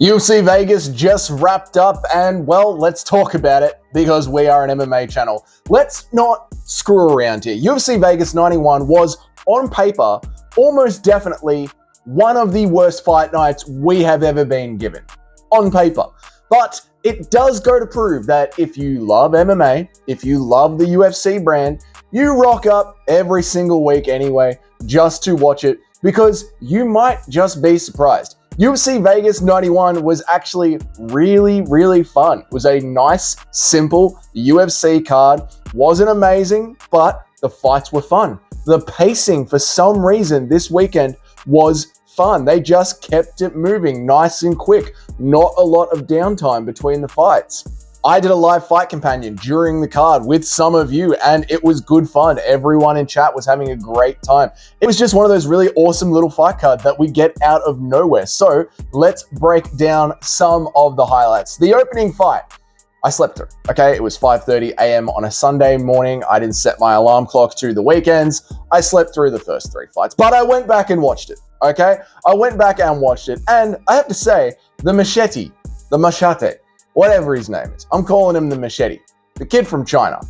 UFC Vegas just wrapped up and, well, let's talk about it because we are an MMA channel. Let's not screw around here. UFC Vegas 91 was, on paper, almost definitely one of the worst fight nights we have ever been given. On paper. But it does go to prove that if you love MMA, if you love the UFC brand, you rock up every single week anyway just to watch it because you might just be surprised. UFC Vegas 91 was actually really fun. It was a nice, simple UFC card. Wasn't amazing, but the fights were fun. The pacing, for some reason, this weekend was fun. They just kept it moving nice and quick. Not a lot of downtime between the fights. I did a live fight companion during the card with some of you, and it was good fun. Everyone in chat was having a great time. It was just one of those really awesome little fight cards that we get out of nowhere. So let's break down some of the highlights. The opening fight, I slept through, okay? It was 5:30 a.m. on a Sunday morning. I didn't set my alarm clock to the weekends. I slept through the first three fights, but I went back and watched it, okay? I went back and watched it, and I have to say, the machete, whatever his name is. I'm calling him the Machete. The kid from China.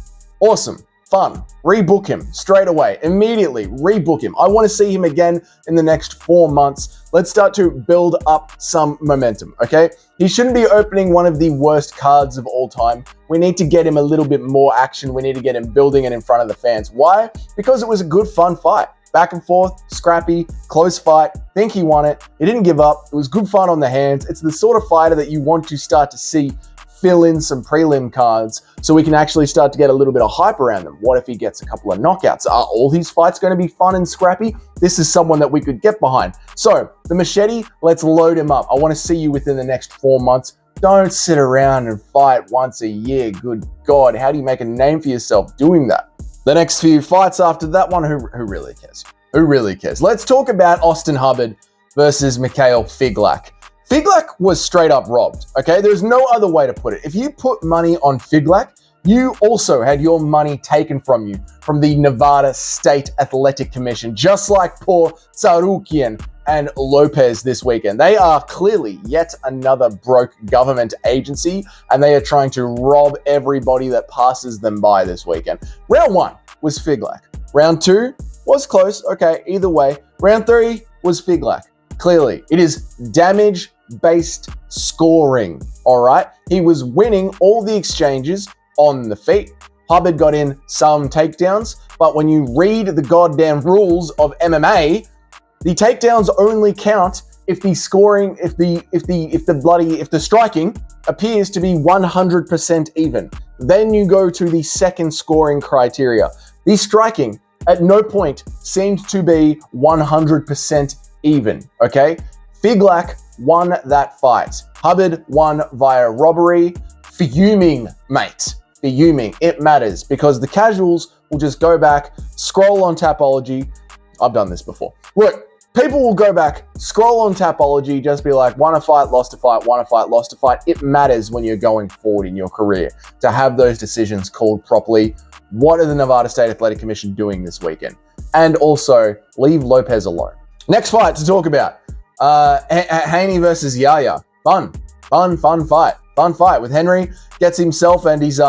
Awesome. Fun. Rebook him straight away. Immediately rebook him. I want to see him again in the next 4 months. Let's start to build up some momentum, okay? He shouldn't be opening one of the worst cards of all time. We need to get him a little bit more action. We need to get him building it in front of the fans. Why? Because it was a good, fun fight. Back and forth, scrappy, close fight. Think he won it. He didn't give up. It was good fun on the hands. It's the sort of fighter that you want to start to see fill in some prelim cards so we can actually start to get a little bit of hype around them. What if he gets a couple of knockouts? Are all his fights going to be fun and scrappy? This is someone that we could get behind. So the Machete, let's load him up. I want to see you within the next 4 months. Don't sit around and fight once a year. Good God, how do you make a name for yourself doing that? The next few fights after that one, who really cares? Who really cares? Let's talk about Austin Hubbard versus Mikhail Figlak. Figlak was straight up robbed, okay? There's no other way to put it. If you put money on Figlak, you also had your money taken from you from the Nevada State Athletic Commission, just like poor Tsarukian and Lopez this weekend. They are clearly yet another broke government agency, and they are trying to rob everybody that passes them by this weekend. Round 1 was Figlak. Round 2 was close, okay, either way. Round 3 was Figlak. Clearly, it is damage-based scoring, all right? He was winning all the exchanges on the feet. Hubbard got in some takedowns, but when you read the goddamn rules of MMA, the takedowns only count if the scoring, if the striking appears to be 100% even. Then you go to the second scoring criteria. The striking at no point seemed to be 100% even, okay? Figlak won that fight. Hubbard won via robbery. Fuming, mate. Fuming. It matters because the casuals will just go back, scroll on Tapology. I've done this before. Look, people will go back, scroll on Tapology, just be like, won a fight, lost a fight, won a fight, lost a fight. It matters when you're going forward in your career to have those decisions called properly. What are the Nevada State Athletic Commission doing this weekend? And also, leave Lopez alone. Next fight to talk about, Haney versus Yaya. Fun fight. Fun fight with Henry. Gets himself and his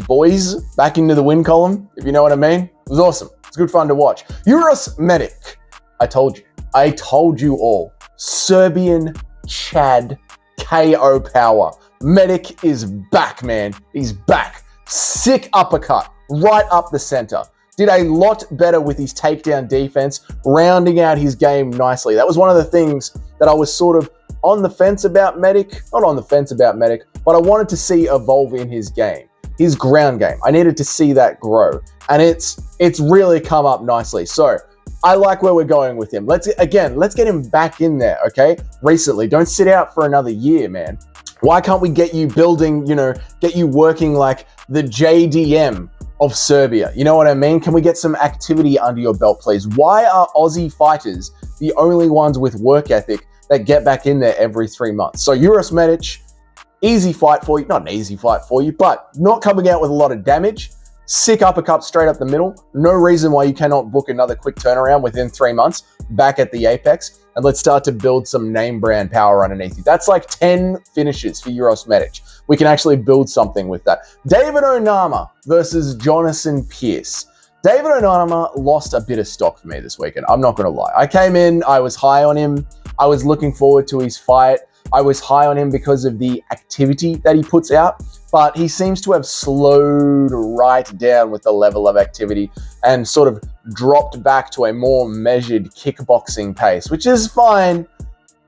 boys back into the win column, if you know what I mean. It was awesome. It's good fun to watch. Uros Medic. I told you all. Serbian Chad KO power. Medic is back, man. He's back. Sick uppercut right up the center. Did a lot better with his takedown defense, rounding out his game nicely. That was one of the things that I was sort of on the fence about Medic. Not on the fence about Medic, but I wanted to see evolve in his game. His ground game. I needed to see that grow. And it's really come up nicely. So I like where we're going with him. Let's get him back in there, okay? Recently. Don't sit out for another year, man. Why can't we get you building, get you working like the JDM of Serbia? You know what I mean? Can we get some activity under your belt, please? Why are Aussie fighters the only ones with work ethic that get back in there every 3 months? So Uros Medic, easy fight for you. Not an easy fight for you, but not coming out with a lot of damage. Sick uppercut straight up the middle. No reason why you cannot book another quick turnaround within 3 months back at the Apex. and let's start to build some name brand power underneath you. That's like 10 finishes for Euros Medic. We can actually build something with that. David Onama versus Jonathan Pearce. David Onama lost a bit of stock for me this weekend. I'm not going to lie. I came in, I was high on him. I was looking forward to his fight. I was high on him because of the activity that he puts out, but he seems to have slowed right down with the level of activity and sort of dropped back to a more measured kickboxing pace, which is fine,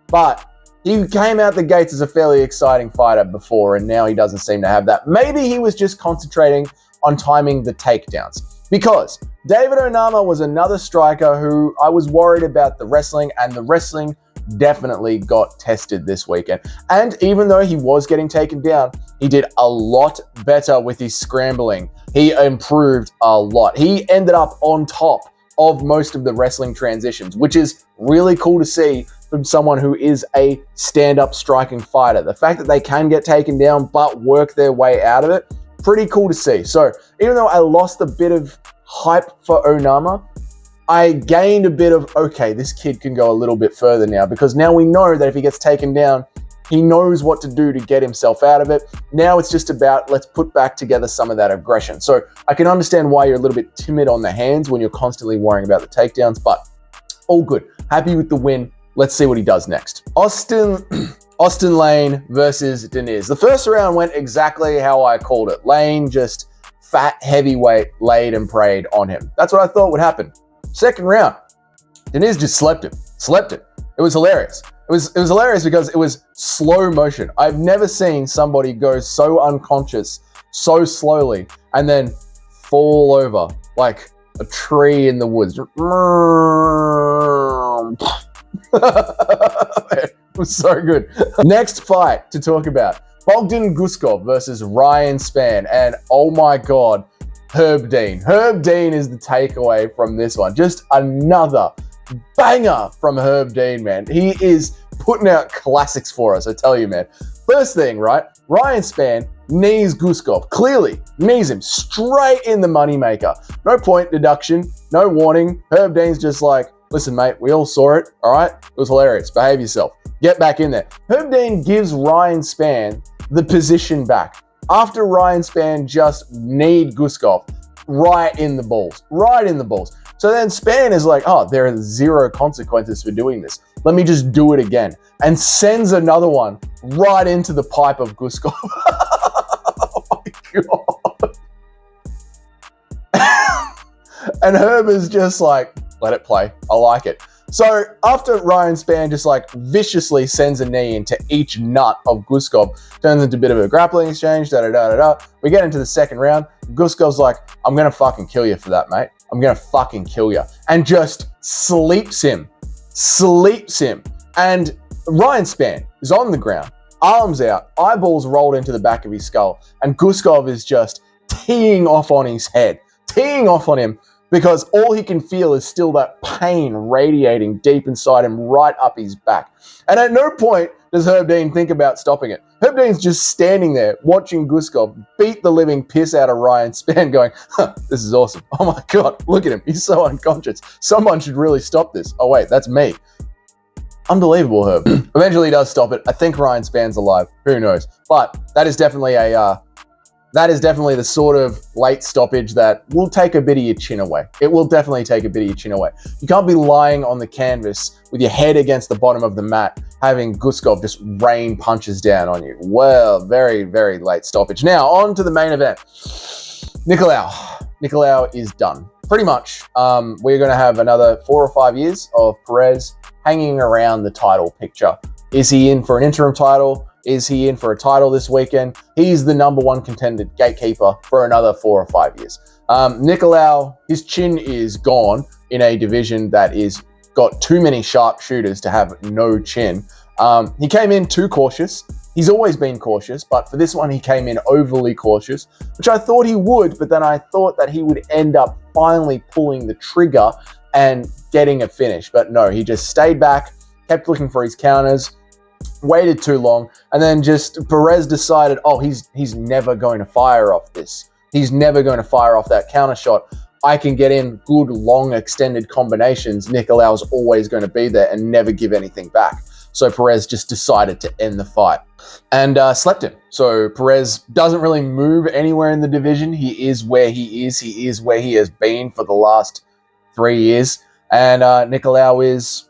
but he came out the gates as a fairly exciting fighter before, and now he doesn't seem to have that. Maybe he was just concentrating on timing the takedowns. Because David Onama was another striker who I was worried about the wrestling, and the wrestling definitely got tested this weekend. And even though he was getting taken down, he did a lot better with his scrambling. He improved a lot. He ended up on top of most of the wrestling transitions, which is really cool to see from someone who is a stand-up striking fighter. The fact that they can get taken down but work their way out of it, pretty cool to see. So even though I lost a bit of hype for Onama, I gained a bit of, okay, this kid can go a little bit further now, because now we know that if he gets taken down, he knows what to do to get himself out of it. Now it's just about, let's put back together some of that aggression. So I can understand why you're a little bit timid on the hands when you're constantly worrying about the takedowns, but all good. Happy with the win. Let's see what he does next. Austin Lane versus Diniz. The first round went exactly how I called it. Lane just fat heavyweight laid and prayed on him. That's what I thought would happen. Second round, Diniz just slept it. It was hilarious. It was hilarious because it was slow motion. I've never seen somebody go so unconscious so slowly and then fall over like a tree in the woods. It was so good. Next fight to talk about, Bogdan Guskov versus Ryan Spann. And oh my God, Herb Dean. Herb Dean is the takeaway from this one. Just another banger from Herb Dean, man. He is putting out classics for us, I tell you, man. First thing, right? Ryan Spann knees Guskov. Clearly knees him straight in the moneymaker. No point deduction, no warning. Herb Dean's just like, listen, mate, we all saw it, all right? It was hilarious. Behave yourself. Get back in there. Herb Dean gives Ryan Spann the position back after Ryan Spann just kneed Guskov right in the balls. So then Spann is like, oh, there are zero consequences for doing this. Let me just do it again. And sends another one right into the pipe of Guskov. Oh my God. And Herb is just like, let it play. I like it. So after Ryan Spann just like viciously sends a knee into each nut of Guskov, turns into a bit of a grappling exchange, we get into the second round. Guskov's like, I'm going to fucking kill you for that, mate. I'm going to fucking kill you. And just sleeps him. And Ryan Spann is on the ground, arms out, eyeballs rolled into the back of his skull. And Guskov is just teeing off on his head, teeing off on him, because all he can feel is still that pain radiating deep inside him, right up his back. And at no point does Herb Dean think about stopping it. Herb Dean's just standing there watching Guskov beat the living piss out of Ryan Spann, going, this is awesome. Oh my God, look at him. He's so unconscious. Someone should really stop this. Oh wait, that's me. Unbelievable, Herb. Eventually he does stop it. I think Ryan Spann's alive. Who knows? But that is definitely the sort of late stoppage that will take a bit of your chin away. It will definitely take a bit of your chin away. You can't be lying on the canvas with your head against the bottom of the mat, having Guskov just rain punches down on you. Well, very, very late stoppage. Now, on to the main event. Nicolau. Nicolau is done. Pretty much, we're going to have another 4 or 5 years of Perez hanging around the title picture. Is he in for an interim title? Is he in for a title this weekend? He's the number one contended gatekeeper for another 4 or 5 years. Nicolau, his chin is gone in a division that is got too many sharp shooters to have no chin. He came in too cautious. He's always been cautious, but for this one, he came in overly cautious, which I thought he would, but then I thought that he would end up finally pulling the trigger and getting a finish. But no, he just stayed back, kept looking for his counters, waited too long, and then just Perez decided, oh, he's never going to fire off this. He's never going to fire off that counter shot. I can get in good, long, extended combinations, Nicolau is always going to be there and never give anything back. So Perez just decided to end the fight and slept him. So Perez doesn't really move anywhere in the division. He is where he is. He is where he has been for the last 3 years. And Nicolau is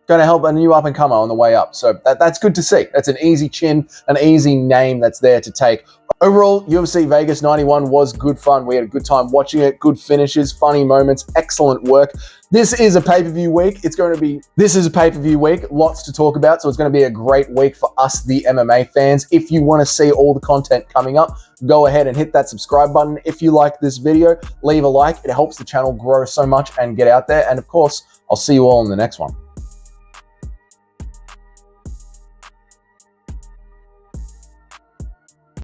going to help a new up-and-comer on the way up. So that's good to see. That's an easy chin, an easy name that's there to take. Overall, UFC Vegas 91 was good fun. We had a good time watching it. Good finishes, funny moments, excellent work. This is a pay-per-view week. This is a pay-per-view week. Lots to talk about. So it's going to be a great week for us, the MMA fans. If you want to see all the content coming up, go ahead and hit that subscribe button. If you like this video, leave a like. It helps the channel grow so much and get out there. And of course, I'll see you all in the next one.